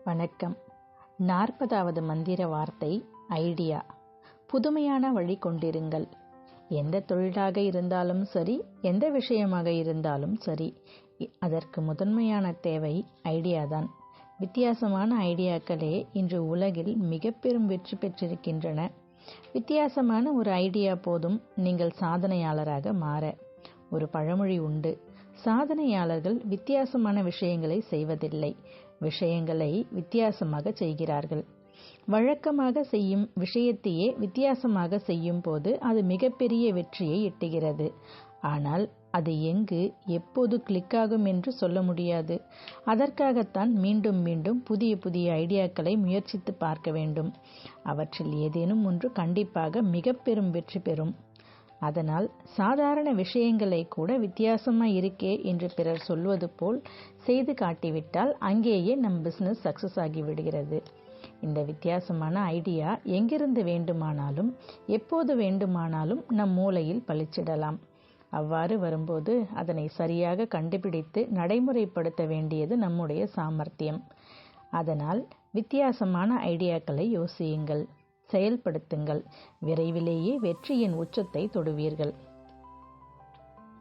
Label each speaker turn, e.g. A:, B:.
A: வணக்கம். 40வது மந்திர வார்த்தை ஐடியா. புதுமையான வழி கொண்டிருங்கள். எந்த தொழிலாக இருந்தாலும் சரி, எந்த விஷயமாக இருந்தாலும் சரி, அதற்கு முதன்மையான தேவை ஐடியாதான். வித்தியாசமான ஐடியாக்களே இன்று உலகில் மிக பெரும் வெற்றி பெற்றிருக்கின்றன. வித்தியாசமான ஒரு ஐடியா போதும் நீங்கள் சாதனையாளராக மாற. ஒரு பழமொழி உண்டு, சாதனையாளர்கள் வித்தியாசமான விஷயங்களை செய்வதில்லை, விஷயங்களை வித்தியாசமாக செய்கிறார்கள். வழக்கமாக செய்யும் விஷயத்தையே வித்தியாசமாக செய்யும் போது அது மிகப்பெரிய வெற்றியை எட்டுகிறது. ஆனால் அது எங்கு எப்போது கிளிக் ஆகும் என்று சொல்ல முடியாது. அதற்காகத்தான் மீண்டும் மீண்டும் புதிய புதிய ஐடியாக்களை முயற்சித்து பார்க்க வேண்டும். அவற்றில் ஏதேனும் ஒன்று கண்டிப்பாக மிக பெரும் வெற்றி பெறும். அதனால் சாதாரண விஷயங்களை கூட வித்தியாசமாக இருக்கே என்று பிறர் சொல்வது போல் செய்து காட்டிவிட்டால் அங்கேயே நம் பிஸ்னஸ் சக்சஸ் ஆகிவிடுகிறது. இந்த வித்தியாசமான ஐடியா எங்கிருந்து வேண்டுமானாலும் எப்போது வேண்டுமானாலும் நம் மூளையில் பளிச்சிடலாம். அவ்வாறு வரும்போது அதனை சரியாக கண்டுபிடித்து நடைமுறைப்படுத்த வேண்டியது நம்முடைய சாமர்த்தியம். அதனால் வித்தியாசமான ஐடியாக்களை யோசியுங்கள், செயல்படுத்துங்கள். விரைவிலேயே வெற்றியின் உச்சத்தை தொடுவீர்கள்.